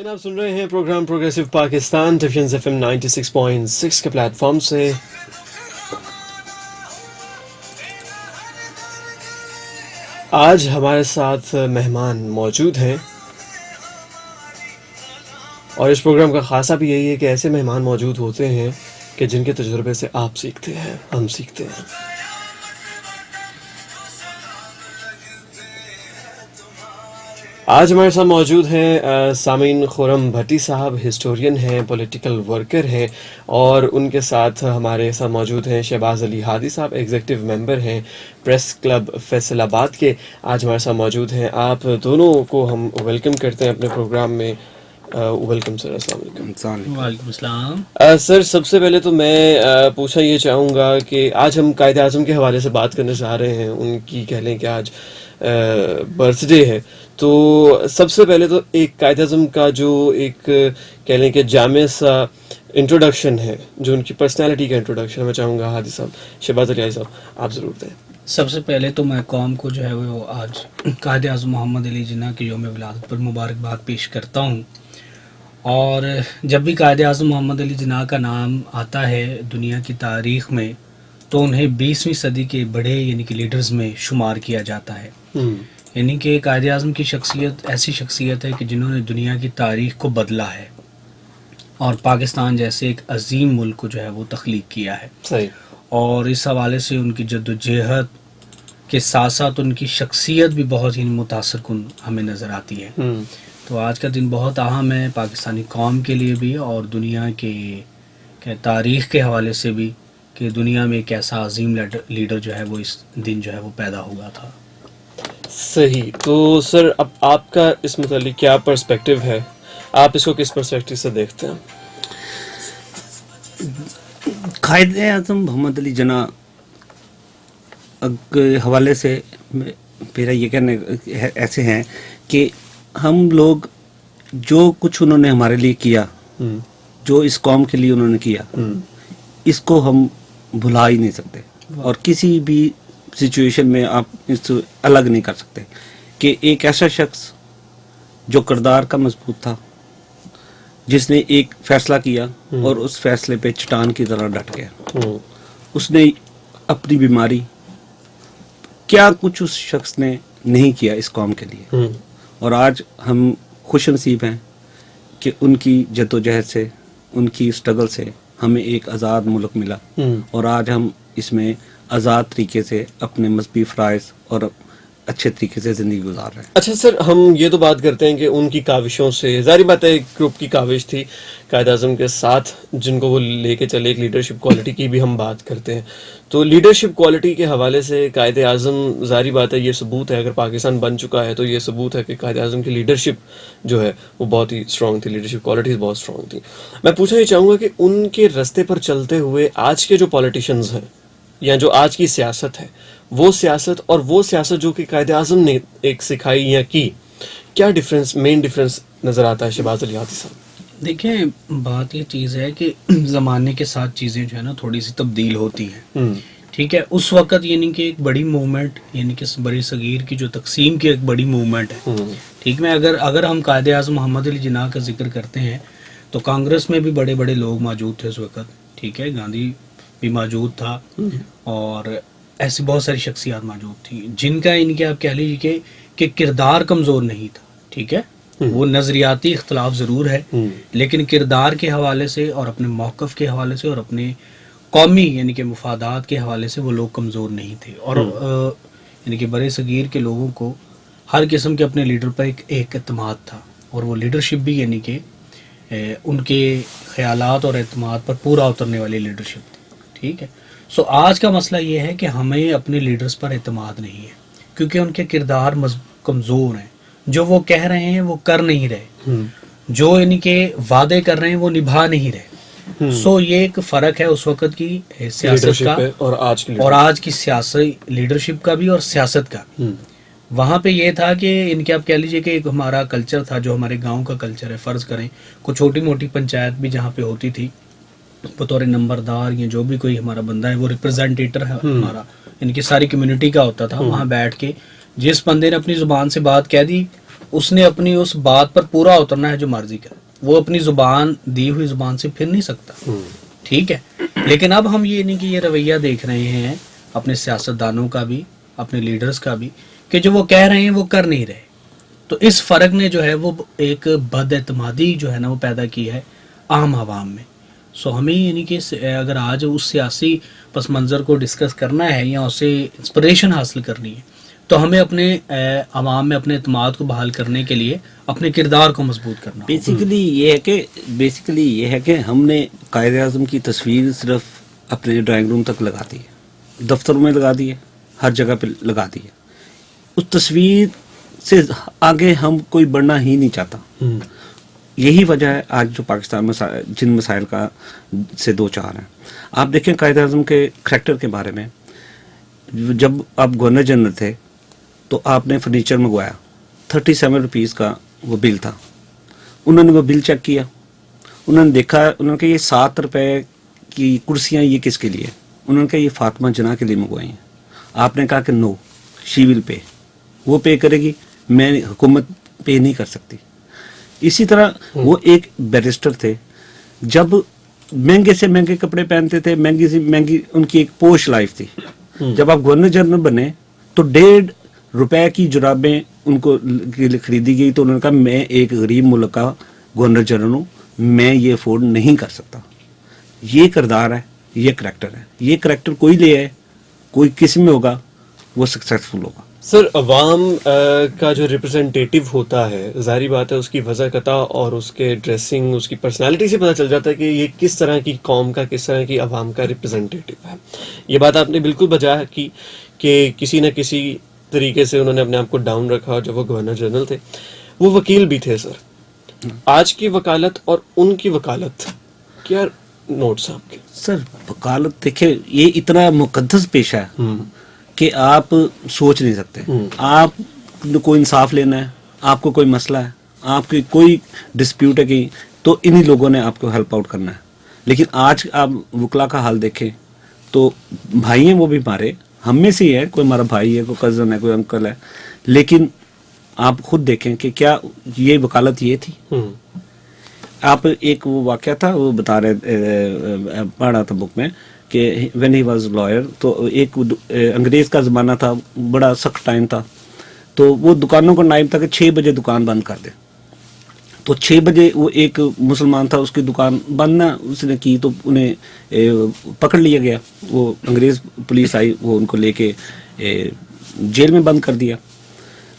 ناظرین آپ سن رہے ہیں program progressive Pakistan defence F M 96.6 کے پلیٹ فارم سے. آج ہمارے ساتھ مہمان موجود ہیں اور اس پروگرام کا خاصہ بھی یہی ہے کہ ایسے مہمان موجود ہوتے ہیں کہ جن کے تجربے سے آپ سیکھتے ہیں، ہم سیکھتے ہیں. آج ہمارے ساتھ موجود ہیں سامعین خرم بھٹی صاحب، ہسٹورین ہیں، پولیٹیکل ورکر ہیں، اور ان کے ساتھ ہمارے ساتھ موجود ہیں شہباز علی ہادی صاحب، ایگزیکٹو ممبر ہیں پریس کلب فیصل آباد کے. آج ہمارے ساتھ موجود ہیں. آپ دونوں کو ہم ویلکم کرتے ہیں اپنے پروگرام میں. Welcome sir. السلام علیکم. وعلیکم السلام. سر سب سے پہلے تو میں پوچھنا یہ چاہوں گا کہ آج ہم قائد اعظم کے حوالے سے بات کرنا چاہ رہے ہیں. ان کی کہہ لیں کہ آج برتھ ڈے ہے، تو سب سے پہلے تو ایک قائد اعظم کا جو ایک کہہ لیں کہ جامع سا انٹروڈکشن ہے، جو ان کی پرسنالٹی کا انٹروڈکشن ہے، میں چاہوں گا ہادی صاحب، شہباز علی صاحب آپ ضرور دیں. سب سے پہلے تو میں قوم کو جو ہے وہ آج قائد اعظم محمد علی جناح کے یوم ولادت پر مبارکباد پیش کرتا ہوں. اور جب بھی قائد اعظم محمد علی جناح کا نام آتا ہے دنیا کی تاریخ میں تو انہیں 20ویں صدی کے بڑے یعنی کہ لیڈرز میں شمار کیا جاتا ہے. یعنی کہ قائد اعظم کی شخصیت ایسی شخصیت ہے کہ جنہوں نے دنیا کی تاریخ کو بدلا ہے اور پاکستان جیسے ایک عظیم ملک کو جو ہے وہ تخلیق کیا ہے. صحیح. اور اس حوالے سے ان کی جد و جہد کے ساتھ ساتھ ان کی شخصیت بھی بہت ہی متاثر کن ہمیں نظر آتی ہے. تو آج کا دن بہت اہم ہے پاکستانی قوم کے لیے بھی اور دنیا کے تاریخ کے حوالے سے بھی کہ دنیا میں ایک ایسا عظیم لیڈر جو ہے وہ اس دن جو ہے وہ پیدا ہوا تھا. صحیح. تو سر اب آپ کا اس متعلق کیا پرسپیکٹو ہے؟ آپ اس کو کس پرسپیکٹو سے دیکھتے ہیں؟ قائد اعظم محمد علی جناح کے حوالے سے میرا یہ کہنا ایسے ہیں کہ ہم لوگ جو کچھ انہوں نے ہمارے لیے کیا، جو اس قوم کے لیے انہوں نے کیا، اس کو ہم بھلا ہی نہیں سکتے اور کسی بھی سچویشن میں آپ اس سے الگ نہیں کر سکتے کہ ایک ایسا شخص جو کردار کا مضبوط تھا، جس نے ایک فیصلہ کیا اور اس فیصلے پہ چٹان کی طرح ڈٹ گیا. اس نے اپنی بیماری کیا کچھ اس شخص نے نہیں کیا اس قوم کے لیے، اور آج ہم خوش نصیب ہیں کہ ان کی جدوجہد سے، ان کی اسٹرگل سے ہمیں ایک آزاد ملک ملا اور آج ہم اس میں آزاد طریقے سے اپنے مذہبی فرائض اور اچھے طریقے سے زندگی گزار رہے ہیں. اچھا سر، ہم یہ تو بات کرتے ہیں کہ ان کی کاوشوں سے، ظاہر بات ہے ایک گروپ کی کاوش تھی قائد اعظم کے ساتھ جن کو وہ لے کے چلے، ایک لیڈرشپ کوالٹی کی بھی ہم بات کرتے ہیں. تو لیڈرشپ کوالٹی کے حوالے سے قائد اعظم، ظاہر بات ہے یہ ثبوت ہے، اگر پاکستان بن چکا ہے تو یہ ثبوت ہے کہ قائد اعظم کی لیڈرشپ جو ہے وہ بہت ہی اسٹرانگ تھی، لیڈرشپ کوالٹیز بہت اسٹرانگ تھی. میں پوچھنا یہ چاہوں گا کہ ان کے رستے پر چلتے ہوئے آج کے جو پولیٹیشنز ہیں یا جو آج کی سیاست ہے، وہ سیاست اور وہ سیاست جو کہ قائد اعظم نے ایک سکھائی یا کی، کیا ڈفرینس، مین ڈفرینس نظر آتا ہے شہباز علی ہادی صاحب؟ دیکھیں، بات یہ چیز ہے کہ زمانے کے ساتھ چیزیں جو ہے نا تھوڑی سی تبدیل ہوتی ہیں. ٹھیک ہے، اس وقت یعنی کہ ایک بڑی موومنٹ، یعنی کہ بڑی صغیر کی جو تقسیم کی ایک بڑی موومنٹ ہے. ٹھیک ہے، اگر ہم قائد اعظم محمد علی جناح کا ذکر کرتے ہیں تو کانگریس میں بھی بڑے بڑے لوگ موجود تھے اس وقت. ٹھیک ہے، گاندھی بھی موجود تھا اور ایسی بہت ساری شخصیات موجود تھیں جن کا ان کے آپ کہہ لیجیے کہ کردار کمزور نہیں تھا. ٹھیک ہے، وہ نظریاتی اختلاف ضرور ہے لیکن کردار کے حوالے سے اور اپنے موقف کے حوالے سے اور اپنے قومی یعنی کہ مفادات کے حوالے سے وہ لوگ کمزور نہیں تھے. اور یعنی کہ برے صغیر کے لوگوں کو ہر قسم کے اپنے لیڈر پر ایک اعتماد تھا اور وہ لیڈرشپ بھی یعنی کہ ان کے خیالات اور اعتماد پر پورا اترنے والی لیڈرشپ تھی. ٹھیک ہے، سو آج کا مسئلہ یہ ہے کہ ہمیں اپنے لیڈرز پر اعتماد نہیں ہے کیونکہ ان کے کردار کمزور ہیں. جو وہ کہہ رہے ہیں وہ کر نہیں رہے، جو یعنی کہ وعدے کر رہے ہیں وہ نبھا نہیں رہے. سو یہ ایک فرق ہے اس وقت کی سیاست کا اور آج کی سیاسی لیڈرشپ کا بھی اور سیاست کا. وہاں پہ یہ تھا کہ ان کے آپ کہہ لیجئے کہ ایک ہمارا کلچر تھا جو ہمارے گاؤں کا کلچر ہے. فرض کریں کوئی چھوٹی موٹی پنچایت بھی جہاں پہ ہوتی تھی، بطور نمبردار یا جو بھی کوئی ہمارا بندہ ہے وہ ریپرزینٹیٹر ہے ہمارا، یعنی کہ ساری کمیونٹی کا ہوتا تھا. وہاں بیٹھ کے جس بندے نے اپنی زبان سے بات کہہ دی اس نے اپنی اس بات پر پورا اترنا ہے جو مرضی کرے, وہ اپنی زبان دی ہوئی زبان سے پھر نہیں سکتا, ٹھیک ہے. لیکن اب ہم یہ نہیں کہ یہ رویہ دیکھ رہے ہیں اپنے سیاستدانوں کا بھی, اپنے لیڈرز کا بھی, کہ جو وہ کہہ رہے ہیں وہ کر نہیں رہے. تو اس فرق نے جو ہے وہ ایک بد اعتمادی جو ہے نا وہ پیدا کی ہے عام عوام میں. سو ہمیں یعنی کہ اگر آج اس سیاسی پس منظر کو ڈسکس کرنا ہے یا اسے انسپریشن حاصل کرنی ہے تو ہمیں اپنے عوام میں اپنے اعتماد کو بحال کرنے کے لیے اپنے کردار کو مضبوط کرنا. بیسیکلی یہ ہے کہ ہم نے قائد اعظم کی تصویر صرف اپنے ڈرائنگ روم تک لگا دی ہے, دفتروں میں لگا دی ہے, ہر جگہ پہ لگا دی ہے. اس تصویر سے آگے ہم کوئی بڑھنا ہی نہیں چاہتا. یہی وجہ ہے آج جو پاکستان میں جن مسائل کا سے دو چار ہیں. آپ دیکھیں قائد اعظم کے کریکٹر کے بارے میں, جب آپ گورنر جنرل تھے تو آپ نے فرنیچر منگوایا, 37 روپیز کا وہ بل تھا. انہوں نے وہ بل چیک کیا, انہوں نے دیکھا, انہوں نے کہا یہ 7 روپے کی کرسیاں یہ کس کے لیے, انہوں نے کہا یہ فاطمہ جناح کے لیے منگوائی ہیں. آپ نے کہا کہ نو, شی ول پے, وہ پے کرے گی, میں حکومت پے نہیں کر سکتی. اسی طرح وہ ایک بیرسٹر تھے, جب مہنگے سے مہنگے کپڑے پہنتے تھے, مہنگی سے مہنگی ان کی ایک پوش لائف تھی. جب آپ گورنر جنرل بنے تو 1.5 روپے کی جرابیں ان کو خریدی گئی, تو انہوں نے کہا میں ایک غریب ملک کا گورنر جنرل ہوں, میں یہ افورڈ نہیں کر سکتا. یہ کردار ہے, یہ کریکٹر ہے. یہ کریکٹر کوئی لے آئے, کوئی کسی میں ہوگا وہ سکسیسفل ہوگا. سر, عوام کا جو ریپرزنٹیٹیو ہوتا ہے, ظاہری بات ہے اس کی وضع قطع اور اس کے ڈریسنگ, اس کی پرسنالٹی سے پتہ چل جاتا ہے کہ یہ کس طرح کی قوم کا, کس طرح کی عوام کا ریپرزنٹیٹیو ہے. یہ بات آپ نے بالکل بجا کی کہ کسی نہ کسی طریقے سے انہوں نے اپنے آپ کو ڈاؤن رکھا. جب وہ گورنر جنرل تھے وہ وکیل بھی تھے. سر, آج کی وکالت اور ان کی وکالت, کیا نوٹس آپ کے؟ سر وکالت دیکھیں, یہ اتنا مقدس پیشہ ہے کہ آپ سوچ نہیں سکتے. آپ کو انصاف لینا ہے, آپ کو کوئی مسئلہ ہے, آپ کی کوئی ڈسپیوٹ ہے کہیں, تو انہی لوگوں نے آپ کو ہیلپ آؤٹ کرنا ہے. لیکن آج آپ وکلا کا حال دیکھیں تو بھائی ہیں وہ بھی ہمارے, ہم میں سے ہی ہے, کوئی ہمارا بھائی ہے, کوئی کزن ہے, کوئی انکل ہے, لیکن آپ خود دیکھیں کہ کیا یہ وکالت یہ تھی. آپ ایک وہ واقعہ تھا وہ بتا رہے, پڑھا تھا بک میں کہ وین ہی واز لائر, تو ایک انگریز کا زمانہ تھا, بڑا سخت ٹائم تھا, تو وہ دکانوں کا ٹائم تھا کہ 6 بجے دکان بند کر دے. تو 6 بجے وہ ایک مسلمان تھا, اس کی دکان بند نہ اس نے کی, تو انہیں پکڑ لیا گیا. وہ انگریز پولیس آئی, وہ ان کو لے کے جیل میں بند کر دیا.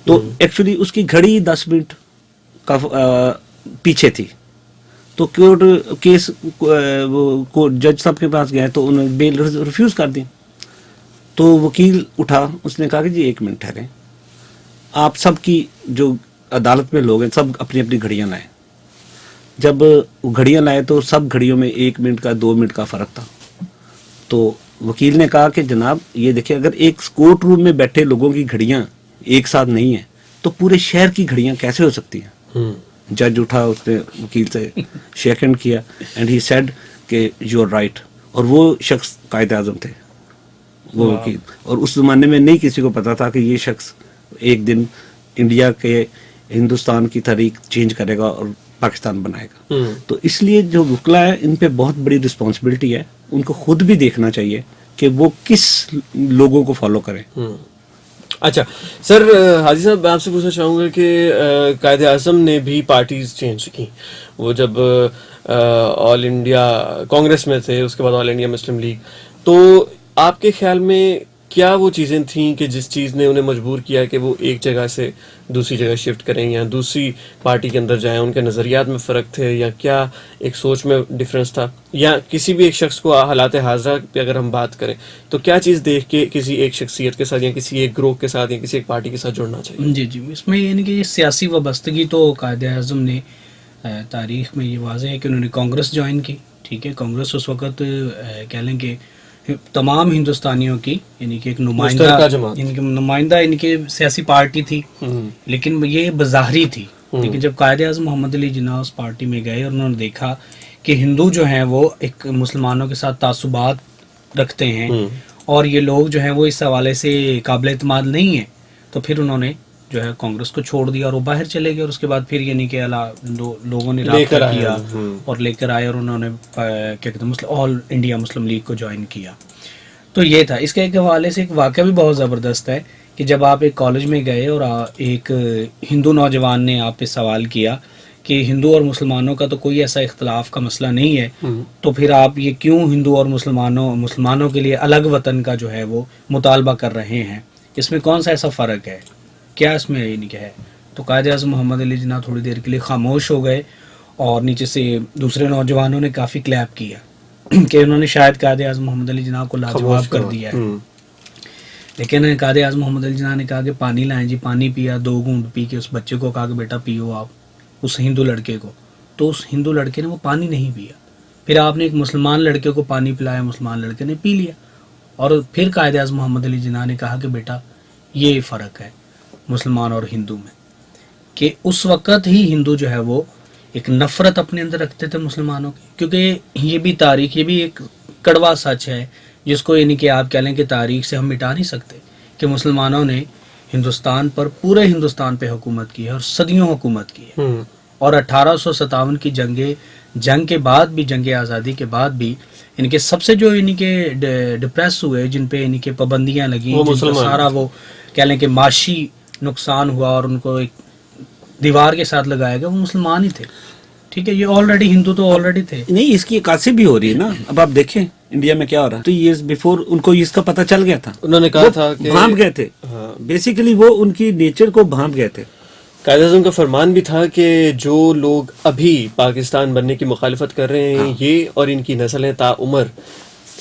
تو ایکچولی اس کی گھڑی 10 منٹ کا پیچھے تھی. تو کورٹ کیس وہ جج صاحب کے پاس گئے تو انہوں نے بیل ریفیوز کر دی. تو وکیل اٹھا, اس نے کہا کہ جی 1 منٹ ٹھہریں, آپ سب کی جو عدالت میں لوگ ہیں سب اپنی اپنی گھڑیاں لائیں. جب وہ گھڑیاں لائے تو سب گھڑیوں میں 1 منٹ کا 2 منٹ کا فرق تھا. تو وکیل نے کہا کہ جناب یہ دیکھیں, اگر ایک کورٹ روم میں بیٹھے لوگوں کی گھڑیاں ایک ساتھ نہیں ہیں تو پورے شہر کی گھڑیاں کیسے ہو سکتی ہیں. جج اٹھا, اس نے وکیل سے شیک ہینڈ کیا, اینڈ ہی سیڈ کہ یو آر رائٹ. اور وہ شخص قائد اعظم تھے, وہ وکیل. اور اس زمانے میں نہیں کسی کو پتا تھا کہ یہ شخص ایک دن انڈیا کے, ہندوستان کی تاریخ چینج کرے گا اور پاکستان بنائے گا. تو اس لیے جو وکلا ہے ان پہ بہت بڑی رسپانسبلٹی ہے, ان کو خود بھی دیکھنا چاہیے کہ وہ کس لوگوں کو فالو کریں. اچھا سر, حاجی صاحب میں آپ سے پوچھنا چاہوں گا کہ قائد اعظم نے بھی پارٹیز چینج کی. وہ جب آل انڈیا کانگریس میں تھے, اس کے بعد آل انڈیا مسلم لیگ, تو آپ کے خیال میں کیا وہ چیزیں تھیں کہ جس چیز نے انہیں مجبور کیا کہ وہ ایک جگہ سے دوسری جگہ شفٹ کریں یا دوسری پارٹی کے اندر جائیں؟ ان کے نظریات میں فرق تھے یا کیا ایک سوچ میں ڈفرینس تھا, یا کسی بھی ایک شخص کو حالات حاضرہ پہ اگر ہم بات کریں تو کیا چیز دیکھ کے کسی ایک شخصیت کے ساتھ یا کسی ایک گروہ کے ساتھ یا کسی ایک پارٹی کے ساتھ جڑنا چاہیے؟ جی, اس میں یعنی کہ یہ سیاسی وابستگی تو قائد اعظم نے تاریخ میں یہ واضح ہے کہ انہوں نے کانگریس جوائن کی. ٹھیک ہے, کانگریس اس وقت کہہ لیں کہ تمام ہندوستانیوں کی یعنی کہ ایک نمائندہ یعنی کہ سیاسی پارٹی تھی, لیکن یہ بظاہری تھی. لیکن جب قائد اعظم محمد علی جناح اس پارٹی میں گئے اور انہوں نے دیکھا کہ ہندو جو ہیں وہ ایک مسلمانوں کے ساتھ تعصبات رکھتے ہیں اور یہ لوگ جو ہیں وہ اس حوالے سے قابل اعتماد نہیں ہیں, تو پھر انہوں نے جو ہے کانگریس کو چھوڑ دیا اور وہ باہر چلے گئے, اور اس کے بعد پھر یعنی کہ لوگوں نے لے کر رابطہ آئے کیا ہوں. اور لے کر آئے, اور انہوں نے کیا کہتے ہیں آل انڈیا مسلم لیگ کو جوائن کیا. تو یہ تھا. اس کے ایک حوالے سے ایک واقعہ بھی بہت زبردست ہے کہ جب آپ ایک کالج میں گئے اور ایک ہندو نوجوان نے آپ پہ سوال کیا کہ ہندو اور مسلمانوں کا تو کوئی ایسا اختلاف کا مسئلہ نہیں ہے, تو پھر آپ یہ کیوں ہندو اور مسلمانوں کے لیے الگ وطن کا جو ہے وہ مطالبہ کر رہے ہیں, اس میں کون سا ایسا فرق ہے, کیا اس میں یہ نہیں ہے. تو قائد اعظم محمد علی جناح تھوڑی دیر کے لیے خاموش ہو گئے, اور نیچے سے دوسرے نوجوانوں نے کافی کلیپ کیا کہ انہوں نے شاید قائد اعظم محمد علی جناح کو لاجواب کر دیا ہے. لیکن قائد اعظم محمد علی جناح نے کہا کہ پانی لائیں جی, پانی پیا, 2 گھونٹ پی کے اس بچے کو کہا کہ بیٹا پیو آپ, اس ہندو لڑکے کو. تو اس ہندو لڑکے نے وہ پانی نہیں پیا. پھر آپ نے ایک مسلمان لڑکے کو پانی پلایا, مسلمان لڑکے نے پی لیا. اور پھر قائد اعظم محمد علی جناح نے کہا کہ بیٹا یہ فرق ہے مسلمان اور ہندو میں, کہ اس وقت ہی ہندو جو ہے وہ ایک نفرت اپنے اندر رکھتے تھے مسلمانوں کی, کیونکہ یہ بھی تاریخ, یہ بھی ایک کڑوا سچ ہے جس کو یعنی کہ آپ کہہ لیں کہ تاریخ سے ہم مٹا نہیں سکتے, کہ مسلمانوں نے ہندوستان پر, پورے ہندوستان پہ حکومت کی ہے اور صدیوں حکومت کی ہے. اور 1857 کی جنگ کے بعد بھی, جنگ آزادی کے بعد بھی ان کے سب سے جو یعنی کہ ڈپریس ہوئے, جن پہ یعنی کہ پابندیاں لگیں, جن کا سارا وہ کہہ لیں کہ معاشی نقصان ہوا اور ان کو ایک دیوار کے ساتھ لگایا گیا, وہ مسلمان ہی تھے. ٹھیک ہے, یہ آلریڈی ہندو تو آلریڈی تھے. نہیں, اس کی عکاسی بھی ہو رہی ہے نا. اب آپ دیکھیں انڈیا میں کیا ہو رہا ہے, 2 years before ان کو اس کا پتہ چل گیا تھا, انہوں نے کہا تھا کہ بھانپ گئے تھے. بیسیکلی وہ ان کی نیچر کو بھانپ گئے تھے. قائد اعظم کا فرمان بھی تھا کہ جو لوگ ابھی پاکستان بننے کی مخالفت کر رہے ہیں, یہ اور ان کی نسلیں تا عمر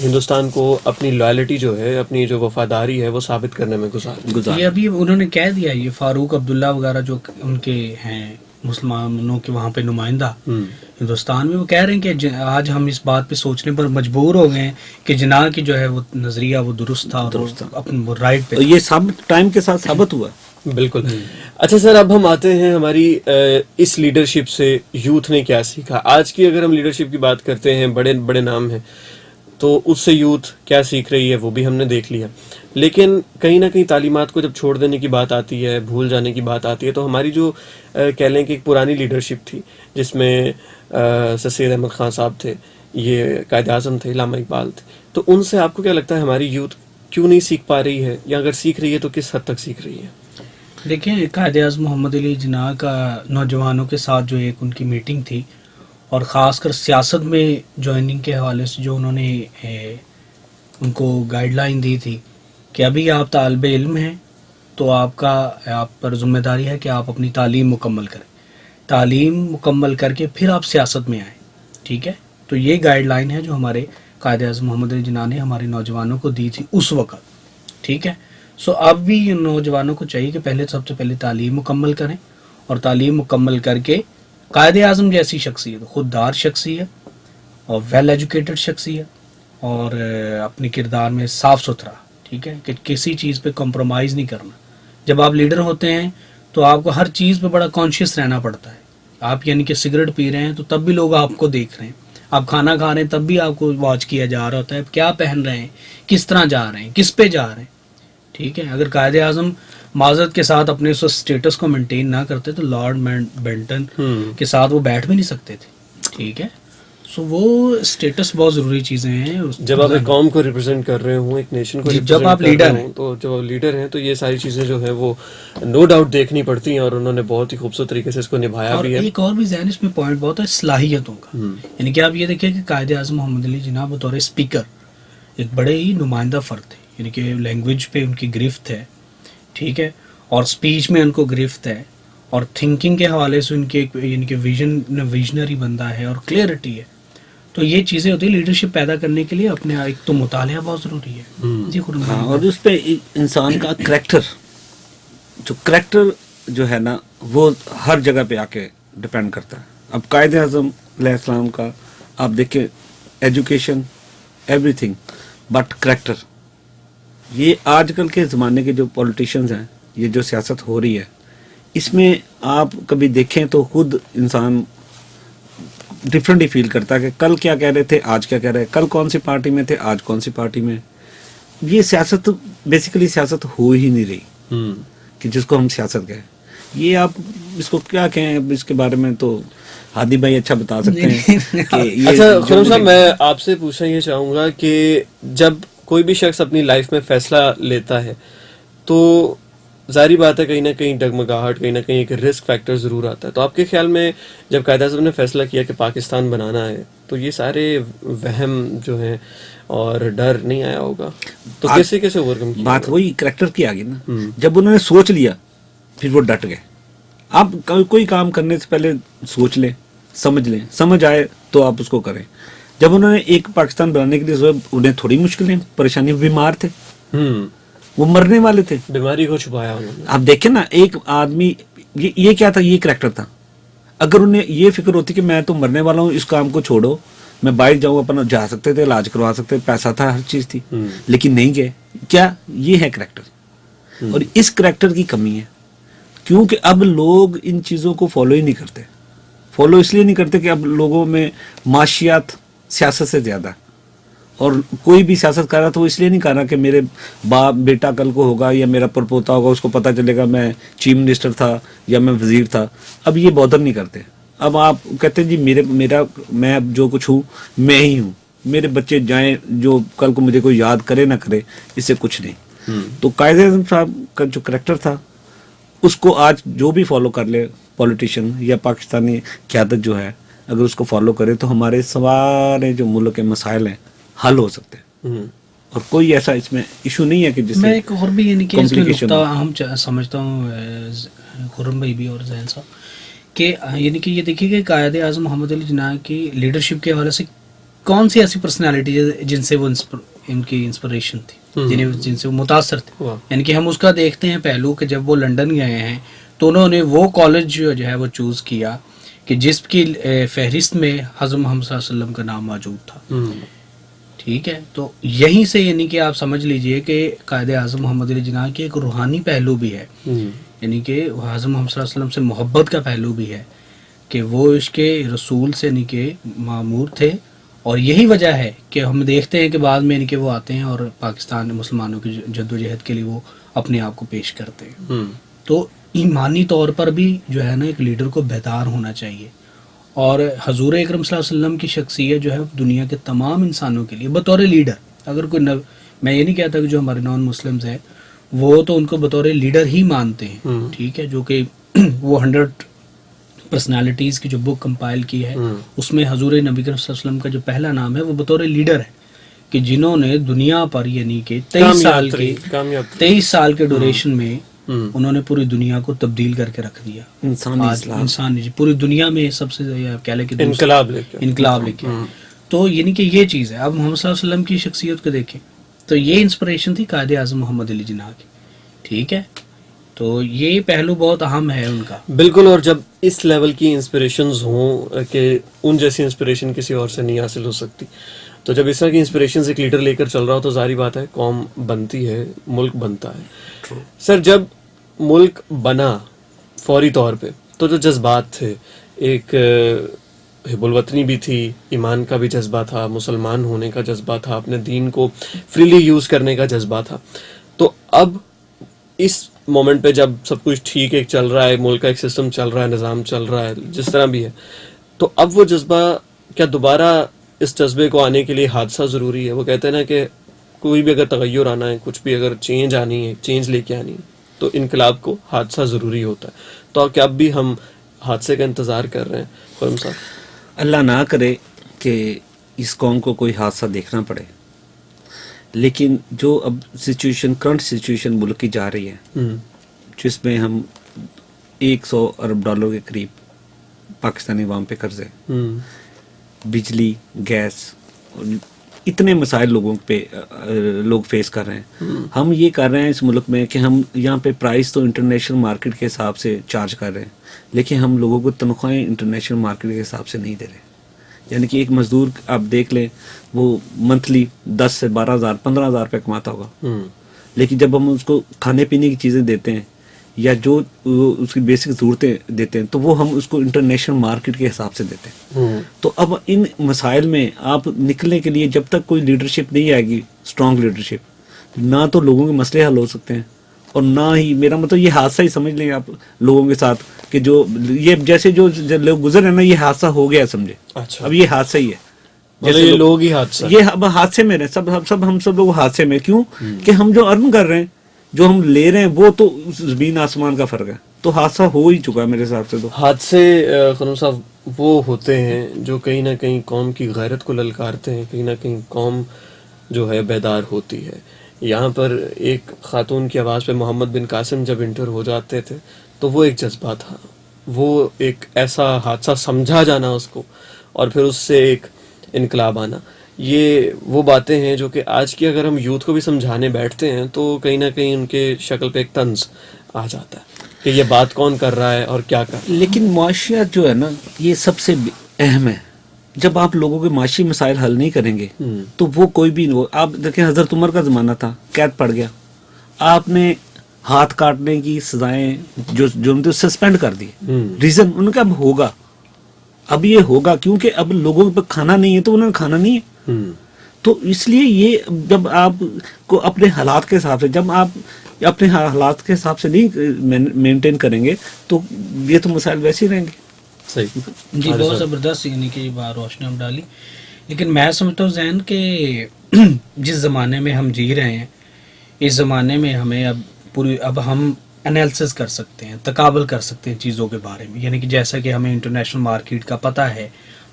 ہندوستان کو اپنی لائلٹی جو ہے, اپنی جو وفاداری ہے وہ ثابت کرنے میں گزار. یہ ابھی انہوں نے کہہ دیا, یہ فاروق عبداللہ وغیرہ جو ان کے ہیں مسلمانوں کے وہاں پہ نمائندہ ہندوستان میں, وہ کہہ رہے ہیں کہ آج ہم اس بات پہ سوچنے پر مجبور ہو گئے ہیں کہ جناح کی جو ہے وہ نظریہ وہ درست تھا, اپنے رائٹ پہ. یہ ٹائم کے ساتھ ثابت ہوا. بالکل. اچھا سر, اب ہم آتے ہیں ہماری اس لیڈرشپ سے یوتھ نے کیا سیکھا. آج کی اگر ہم لیڈرشپ کی بات کرتے ہیں, بڑے بڑے نام ہیں, تو اس سے یوتھ کیا سیکھ رہی ہے وہ بھی ہم نے دیکھ لیا. لیکن کہیں نہ کہیں تعلیمات کو جب چھوڑ دینے کی بات آتی ہے, بھول جانے کی بات آتی ہے, تو ہماری جو کہہ لیں کہ ایک پرانی لیڈرشپ تھی جس میں سر سید احمد خان صاحب تھے, یہ قائد اعظم تھے, علامہ اقبال تھے, تو ان سے آپ کو کیا لگتا ہے ہماری یوتھ کیوں نہیں سیکھ پا رہی ہے, یا اگر سیکھ رہی ہے تو کس حد تک سیکھ رہی ہے؟ دیکھیں, قائد اعظم محمد علی جناح کا نوجوانوں کے ساتھ جو ایک ان کی میٹنگ تھی, اور خاص کر سیاست میں جوائننگ کے حوالے سے جو انہوں نے ان کو گائیڈ لائن دی تھی کہ ابھی آپ طالب علم ہیں تو آپ پر ذمہ داری ہے کہ آپ اپنی تعلیم مکمل کریں, تعلیم مکمل کر کے پھر آپ سیاست میں آئیں. ٹھیک ہے, تو یہ گائیڈ لائن ہے جو ہمارے قائد اعظم محمد علی جناح نے ہمارے نوجوانوں کو دی تھی اس وقت. ٹھیک ہے, اب بھی نوجوانوں کو چاہیے کہ سب سے پہلے تعلیم مکمل کریں, اور تعلیم مکمل کر کے قائد اعظم جیسی شخصیت, خوددار شخصیت اور ویل ایجوکیٹڈ شخصیت, اور اپنے کردار میں صاف ستھرا. ٹھیک ہے, کہ کسی چیز پہ کمپرومائز نہیں کرنا. جب آپ لیڈر ہوتے ہیں تو آپ کو ہر چیز پہ بڑا کانشیس رہنا پڑتا ہے. آپ یعنی کہ سگریٹ پی رہے ہیں تو تب بھی لوگ آپ کو دیکھ رہے ہیں, آپ کھانا کھا رہے ہیں تب بھی آپ کو واچ کیا جا رہا ہوتا ہے, کیا پہن رہے ہیں, کس طرح جا رہے ہیں, کس پہ جا رہے ہیں. ٹھیک ہے, اگر قائد اعظم معذرت کے ساتھ اپنے اس اسٹیٹس کو مینٹین نہ کرتے تو لارڈ بینٹن کے ساتھ وہ بیٹھ بھی نہیں سکتے تھے. ٹھیک ہے, سو وہ اسٹیٹس بہت ضروری چیزیں ہیں. جب آپ ایک قوم کو ریپرزینٹ کر رہے ہوں, ایک نیشن کو جب آپ لیڈر ہیں, تو جب آپ لیڈر ہیں تو یہ ساری چیزیں جو ہیں وہ نو ڈاؤٹ دیکھنی پڑتی ہیں, اور انہوں نے بہت ہی خوبصورت طریقے سے اس کو نبھایا بھی ہے. ایک اور بھی ذہن اس میں پوائنٹ بہت ہے صلاحیتوں کا. یعنی کہ آپ یہ دیکھیں کہ قائد اعظم محمد علی جناح بطور اسپیکر ایک بڑے ہی نمائندہ فرد تھے, یعنی کہ لینگویج پہ ان کی گرفت ہے. ٹھیک ہے, اور اسپیچ میں ان کو گرفت ہے, اور تھنکنگ کے حوالے سے ان کے یعنی کہ ویژنری بندہ ہے اور کلیئرٹی ہے. تو یہ چیزیں ہوتی ہیں لیڈرشپ پیدا کرنے کے لیے. اپنے ایک تو مطالعہ بہت ضروری ہے. جی خود اور اس پہ انسان کا کریکٹر جو ہے نا وہ ہر جگہ پہ آ کے ڈپینڈ کرتا ہے. اب قائد اعظم علیہ السلام کا آپ دیکھیں, education every thing but character. یہ آج کل کے زمانے کے جو پولیٹیشنز ہیں, یہ جو سیاست ہو رہی ہے, اس میں آپ کبھی دیکھیں تو خود انسان ڈفرینٹ ہی فیل کرتا ہے کہ کل کیا کہہ رہے تھے, آج کیا کہہ رہے ہیں, کل کون سی پارٹی میں تھے, آج کون سی پارٹی میں. یہ سیاست بیسیکلی سیاست ہو ہی نہیں رہی, کہ جس کو ہم سیاست کہیں. یہ آپ اس کو کیا کہیں, اب اس کے بارے میں تو ہادی بھائی اچھا بتا سکتے ہیں کہ یہ اچھا خرم صاحب, میں آپ سے پوچھنا یہ چاہوں گا کہ جب کوئی بھی شخص اپنی لائف میں فیصلہ لیتا ہے تو ظاہری بات ہے کہیں نہ کہیں ڈگمگاہٹ, کہیں نہ کہیں ایک رسک فیکٹر ضرور آتا ہے. تو آپ کے خیال میں جب قائد اعظم نے فیصلہ کیا کہ پاکستان بنانا ہے تو یہ سارے وہم جو ہیں اور ڈر نہیں آیا ہوگا, تو کیسے اوور کم کیا؟ بات وہی کریکٹر کی آ گئی نا, جب انہوں نے سوچ لیا پھر وہ ڈٹ گئے. آپ کوئی کام کرنے سے پہلے سوچ لیں, سمجھ لیں, سمجھ آئے تو آپ اس کو کریں. جب انہوں نے ایک پاکستان بنانے کے لیے انہیں تھوڑی مشکلیں پریشانی, بیمار تھے, وہ مرنے والے تھے, بیماری کو چھپایا انہوں نے. آپ دیکھیں نا, ایک آدمی یہ کیا تھا, یہ کریکٹر تھا. اگر انہیں یہ فکر ہوتی کہ میں تو مرنے والا ہوں, اس کام کو چھوڑو, میں باہر جاؤں, اپنا جا سکتے تھے, علاج کروا سکتے, پیسہ تھا, ہر چیز تھی, لیکن نہیں گئے. کیا یہ ہے کریکٹر, اور اس کریکٹر کی کمی ہے کیونکہ اب لوگ ان چیزوں کو فالو ہی نہیں کرتے. فالو اس لیے نہیں کرتے کہ اب لوگوں میں معاشیات سیاست سے زیادہ, اور کوئی بھی سیاست کر رہا تو وہ اس لیے نہیں کر رہا کہ میرے باپ بیٹا کل کو ہوگا یا میرا پرپوتا ہوگا, اس کو پتہ چلے گا میں چیف منسٹر تھا یا میں وزیر تھا. اب یہ بودر نہیں کرتے. اب آپ کہتے ہیں جی میں اب جو کچھ ہوں میں ہی ہوں, میرے بچے جائیں, جو کل کو مجھے کوئی یاد کرے نہ کرے, اس سے کچھ نہیں. تو قائد اعظم صاحب کا جو کریکٹر تھا اس کو آج جو بھی فالو کر لے پولیٹیشین یا پاکستانی قیادت جو ہے, اگر اس کو فالو کرے تو ہمارے سارے جو ملک کے مسائل ہیں حل ہو سکتے ہیں, اور کوئی ایسا اس میں ایشو نہیں ہے کہ جس میں ایک اور بھی یعنی کہ اس میں نقطہ اہم سمجھتا ہوں خرم بھائی بھی اور ذہن صاحب, کہ یعنی کہ یہ دیکھیے کہ قائد اعظم محمد علی جناح کی لیڈرشپ کے حوالے سے کون سی ایسی پرسنالٹی جن سے وہ ان کی انسپریشن تھی, جن سے وہ متاثر تھے. یعنی کہ ہم اس کا دیکھتے ہیں پہلو کہ جب وہ لنڈن گئے ہیں تو انہوں نے وہ کالج جو ہے وہ چوز کیا کہ جس کی فہرست میں حضرت محمد صلی اللہ علیہ وسلم کا نام موجود تھا. ٹھیک ہے, تو یہیں سے یعنی کہ آپ سمجھ لیجئے کہ قائد اعظم محمد علی جناح کی ایک روحانی پہلو بھی ہے, یعنی کہ حضرت محمد صلی اللہ علیہ وسلم سے محبت کا پہلو بھی ہے کہ وہ اس کے رسول سے یعنی کہ معمور تھے. اور یہی وجہ ہے کہ ہم دیکھتے ہیں کہ بعد میں یعنی کہ وہ آتے ہیں اور پاکستان مسلمانوں کی جد و جہد کے لیے وہ اپنے آپ کو پیش کرتے ہیں. تو ایمانی طور پر بھی جو ہے نا ایک لیڈر کو بیدار ہونا چاہیے, اور حضور اکرم صلی اللہ علیہ وسلم کی شخصیت جو ہے دنیا کے تمام انسانوں کے لیے بطور لیڈر, اگر کوئی میں یہ نہیں کہتا کہ جو ہمارے نان مسلمز ہیں وہ تو ان کو بطور لیڈر ہی مانتے ہیں, ٹھیک ہے, جو کہ وہ 100 پرسنالٹیز کی جو بک کمپائل کی ہے اس میں حضور نبی کریم صلی اللہ علیہ وسلم کا جو پہلا نام ہے وہ بطور لیڈر ہے, کہ جنہوں نے دنیا پر یعنی کہ 23 سال کے ڈوریشن میں انہوں نے پوری دنیا کو تبدیل کر کے رکھ دیا. انسان پوری دنیا میں سب سے کہہ لیں کہ انقلاب لے کے. تو یعنی کہ یہ چیز ہے. اب محمد صلی اللہ علیہ وسلم کی شخصیت کو دیکھیں تو یہ انسپریشن تھی قائد اعظم محمد علی جناح کی, ٹھیک ہے, تو یہ پہلو بہت اہم ہے ان کا. بالکل, اور جب اس لیول کی انسپریشنز ہوں کہ ان جیسی انسپریشن کسی اور سے نہیں حاصل ہو سکتی, تو جب اس طرح کی انسپریشنز ایک لیڈر لے کر چل رہا ہو تو ظاہری بات ہے قوم بنتی ہے, ملک بنتا ہے. سر, جب ملک بنا فوری طور پہ تو جو جذبات تھے, ایک حب الوطنی بھی تھی, ایمان کا بھی جذبہ تھا, مسلمان ہونے کا جذبہ تھا, اپنے دین کو فریلی یوز کرنے کا جذبہ تھا. تو اب اس مومنٹ پہ جب سب کچھ ٹھیک ایک چل رہا ہے, ملک کا ایک سسٹم چل رہا ہے, نظام چل رہا ہے, جس طرح بھی ہے, تو اب وہ جذبہ کیا دوبارہ اس جذبے کو آنے کے لیے حادثہ ضروری ہے؟ وہ کہتے ہیں نا کہ کوئی بھی اگر تغیر آنا ہے, کچھ بھی اگر چینج آنی ہے, چینج لے کے آنی ہے, تو انقلاب کو حادثہ ضروری ہوتا ہے. تو کیا اب بھی ہم حادثے کا انتظار کر رہے ہیں خرم صاحب؟ اللہ نہ کرے کہ اس قوم کو کوئی حادثہ دیکھنا پڑے, لیکن جو اب کرنٹ سچویشن ملک کی جا رہی ہے, جس میں ہم $100 ارب کے قریب پاکستانی عوام پہ قرض ہے, بجلی, گیس, اتنے مسائل لوگ فیس کر رہے ہیں. ہم یہ کر رہے ہیں اس ملک میں کہ ہم یہاں پہ پرائس تو انٹرنیشنل مارکیٹ کے حساب سے چارج کر رہے ہیں, لیکن ہم لوگوں کو تنخواہیں انٹرنیشنل مارکیٹ کے حساب سے نہیں دے رہے. یعنی کہ ایک مزدور آپ دیکھ لیں وہ منتھلی 10 سے 12,000 15,000 روپے کماتا ہوگا, لیکن جب ہم اس کو کھانے پینے کی چیزیں دیتے ہیں یا جو اس کی بیسک ضرورتیں دیتے ہیں تو وہ ہم اس کو انٹرنیشنل مارکیٹ کے حساب سے دیتے ہیں. تو اب ان مسائل میں آپ نکلنے کے لیے جب تک کوئی لیڈرشپ نہیں آئے گی, اسٹرانگ لیڈرشپ, نہ تو لوگوں کے مسئلے حل ہو سکتے ہیں اور نہ ہی میرا مطلب یہ حادثہ ہی سمجھ لیں آپ لوگوں کے ساتھ کہ جو یہ جیسے جو لوگ گزر ہیں نا یہ حادثہ ہو گیا سمجھے. اچھا. اب یہ حادثہ ہی ہے. جیسے یہ لوگ ہی حادثہ یہ اب حادثے میں رہے ہم سب لوگ حادثے میں. کیوں کہ ہم جو ارن کر رہے ہیں جو ہم لے رہے ہیں وہ تو زمین آسمان کا فرق ہے. تو حادثہ ہو ہی چکا ہے میرے حساب سے. تو حادثے خرم صاحب وہ ہوتے ہیں جو کہیں نہ کہیں قوم کی غیرت کو للکارتے ہیں, کہیں نہ کہیں قوم جو ہے بیدار ہوتی ہے. یہاں پر ایک خاتون کی آواز پہ محمد بن قاسم جب انٹر ہو جاتے تھے تو وہ ایک جذبہ تھا, وہ ایک ایسا حادثہ سمجھا جانا اس کو اور پھر اس سے ایک انقلاب آنا, یہ وہ باتیں ہیں جو کہ آج کی اگر ہم یوتھ کو بھی سمجھانے بیٹھتے ہیں تو کہیں نہ کہیں ان کے شکل پہ ایک طنز آ جاتا ہے کہ یہ بات کون کر رہا ہے اور کیا کر رہا ہے. لیکن معاشیات جو ہے نا یہ سب سے اہم ہے. جب آپ لوگوں کے معاشی مسائل حل نہیں کریں گے تو وہ کوئی بھی نہیں. آپ دیکھیں حضرت عمر کا زمانہ تھا, قید پڑ گیا, آپ نے ہاتھ کاٹنے کی سزائیں جو سسپینڈ کر دی. ریزن ان کا اب ہوگا, اب یہ ہوگا کیونکہ اب لوگوں کے پاس کھانا نہیں ہے تو انہوں نے کھانا نہیں ہے. تو اس لیے یہ جب آپ کو اپنے حالات کے حساب سے جب آپ اپنے حالات کے حساب سے نہیں مینٹین کریں گے تو یہ تو مسائل ویسے ہی رہیں گے. صحیح جی بہت زبردست یعنی کہ بات روشنی ہم ڈالی. لیکن میں سمجھتا ہوں ذہن کہ جس زمانے میں ہم جی رہے ہیں اس زمانے میں ہمیں اب ہم انالیسس کر سکتے ہیں, تقابل کر سکتے ہیں چیزوں کے بارے میں. یعنی کہ جیسا کہ ہمیں انٹرنیشنل مارکیٹ کا پتہ ہے,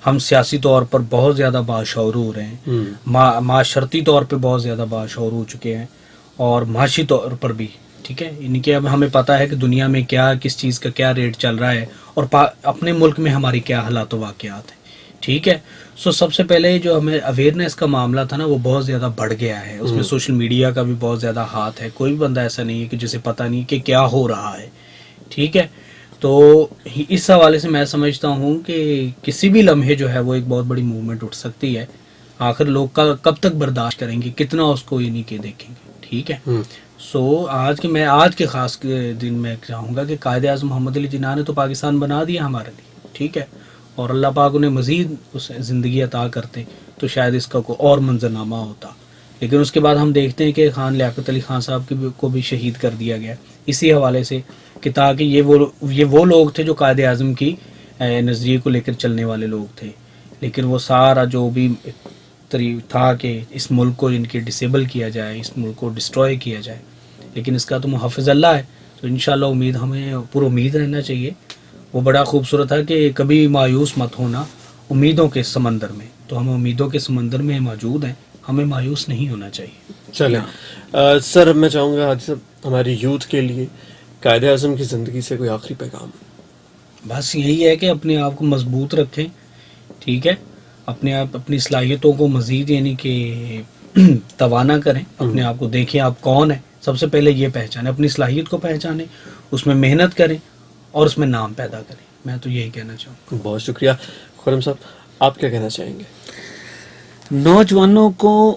ہم سیاسی طور پر بہت زیادہ باشعور ہو رہے ہیں, معاشرتی طور پہ بہت زیادہ باشعور ہو چکے ہیں اور معاشی طور پر بھی. ٹھیک ہے, یعنی کہ اب ہمیں پتہ ہے کہ دنیا میں کیا کس چیز کا کیا ریٹ چل رہا ہے اور اپنے ملک میں ہماری کیا حالات و واقعات ہیں. ٹھیک ہے, سب سے پہلے جو ہمیں اویئرنیس کا معاملہ تھا نا وہ بہت زیادہ بڑھ گیا ہے. اس میں سوشل میڈیا کا بھی بہت زیادہ ہاتھ ہے. کوئی بھی بندہ ایسا نہیں ہے کہ جسے پتہ نہیں کہ کیا ہو رہا ہے. ٹھیک ہے, تو اس حوالے سے میں سمجھتا ہوں کہ کسی بھی لمحے جو ہے وہ ایک بہت بڑی موومنٹ اٹھ سکتی ہے. آخر لوگ کب تک برداشت کریں گے, کتنا اس کو یعنی کہ دیکھیں گے. ٹھیک ہے, آج کے خاص دن میں چاہوں گا کہ قائد اعظم محمد علی جناح نے تو پاکستان بنا دیا ہمارے لیے. ٹھیک ہے, اور اللہ پاک انہیں مزید زندگی عطا کرتے تو شاید اس کا کوئی اور منظرنامہ ہوتا. لیکن اس کے بعد ہم دیکھتے ہیں کہ خان لیاقت علی خان صاحب کو بھی شہید کر دیا گیا اسی حوالے سے کہ تاکہ یہ وہ لوگ تھے جو قائد اعظم کی نظریے کو لے کر چلنے والے لوگ تھے. لیکن وہ سارا جو بھی تھا کہ اس ملک کو ان کے ڈسیبل کیا جائے, اس ملک کو ڈسٹروائے کیا جائے, لیکن اس کا تو محافظ اللہ ہے. تو انشاءاللہ ہمیں پر امید رہنا چاہیے. وہ بڑا خوبصورت ہے کہ کبھی مایوس مت ہونا امیدوں کے سمندر میں. تو ہم امیدوں کے سمندر میں موجود ہیں, ہمیں مایوس نہیں ہونا چاہیے. چلیں سر, میں چاہوں گا حاجی صاحب ہماری یوتھ کے لیے قائد اعظم کی زندگی سے کوئی آخری پیغام. بس یہی ہے کہ اپنے آپ کو مضبوط رکھیں. ٹھیک ہے, اپنی صلاحیتوں کو مزید یعنی کہ توانا کریں. اپنے آپ کو دیکھیں آپ کون ہیں, سب سے پہلے یہ پہچانیں, اپنی صلاحیت کو پہچانیں, اس میں محنت کریں اور اس میں نام پیدا کریں. میں تو یہی کہنا چاہوں گا. بہت شکریہ. خرم صاحب آپ کیا کہنا چاہیں گے؟ نوجوانوں کو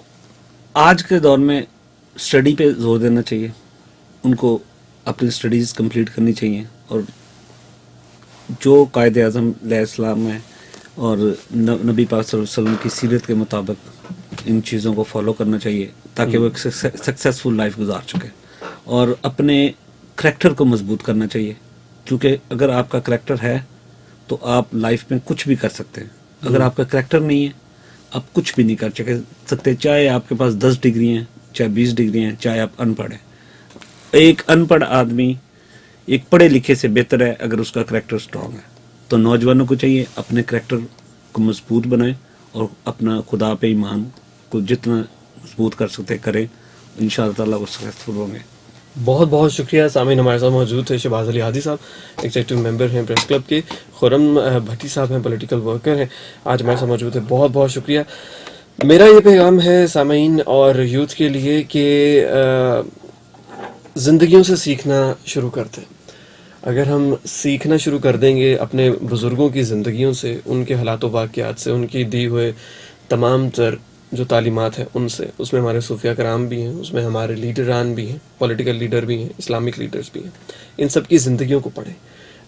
آج کے دور میں اسٹڈی پہ زور دینا چاہیے. ان کو اپنی اسٹڈیز کمپلیٹ کرنی چاہیے اور جو قائد اعظم علیہ السلام ہے اور نبی پاک صلی اللہ علیہ وسلم کی سیرت کے مطابق ان چیزوں کو فالو کرنا چاہیے تاکہ وہ ایک سکسیسفل لائف گزار سکے. اور اپنے کریکٹر کو مضبوط کرنا چاہیے, کیونکہ اگر آپ کا کریکٹر ہے تو آپ لائف میں کچھ بھی کر سکتے ہیں. اگر آپ کا کریکٹر نہیں ہے آپ کچھ بھی نہیں کر سکتے, چاہے آپ کے پاس 10 ڈگری ہیں, چاہے 20 ڈگری ہیں, چاہے آپ ان پڑھ ہیں. ایک ان پڑھ آدمی ایک پڑھے لکھے سے بہتر ہے اگر اس کا کریکٹر اسٹرانگ ہے. تو نوجوانوں کو چاہیے اپنے کریکٹر کو مضبوط بنائیں اور اپنا خدا پہ ایمان کو جتنا مضبوط کر سکتے کریں. انشاءاللہ تعالیٰ وہ سکسیسفل ہوں گے. بہت بہت شکریہ. سامعین ہمارے ساتھ موجود تھے شہباز علی ہادی صاحب, ایگزیکٹو ممبر ہیں پریس کلب کے. خرم بھٹی صاحب ہیں, پولیٹیکل ورکر ہیں, آج ہمارے ساتھ موجود ہیں. بہت بہت شکریہ. میرا یہ پیغام ہے سامعین اور یوتھ کے لیے کہ زندگیوں سے سیکھنا شروع کرتے ہیں. اگر ہم سیکھنا شروع کر دیں گے اپنے بزرگوں کی زندگیوں سے, ان کے حالات و واقعات سے, ان کی دی ہوئے تمام تر جو تعلیمات ہیں ان سے, اس میں ہمارے صوفیہ کرام بھی ہیں, اس میں ہمارے لیڈران بھی ہیں, پولیٹیکل لیڈر بھی ہیں, اسلامک لیڈرز بھی ہیں. ان سب کی زندگیوں کو پڑھیں.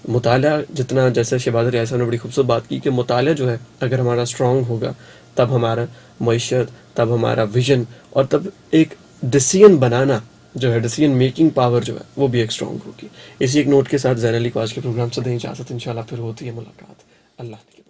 مطالعہ جتنا, جیسے شہباز علی صاحب نے بڑی خوبصورت بات کی کہ مطالعہ جو ہے اگر ہمارا اسٹرانگ ہوگا تب ہمارا معیشت, تب ہمارا ویژن اور تب ایک ڈیسیژن بنانا جو ہے ڈیسیجن میکنگ پاور جو ہے وہ بھی ایک اسٹرانگ ہوگی. اسی ایک نوٹ کے ساتھ زہر علی کو آج کے پروگرام سے دیں اجازت. انشاءاللہ پھر ہوتی ہے ملاقات. اللہ حافظ.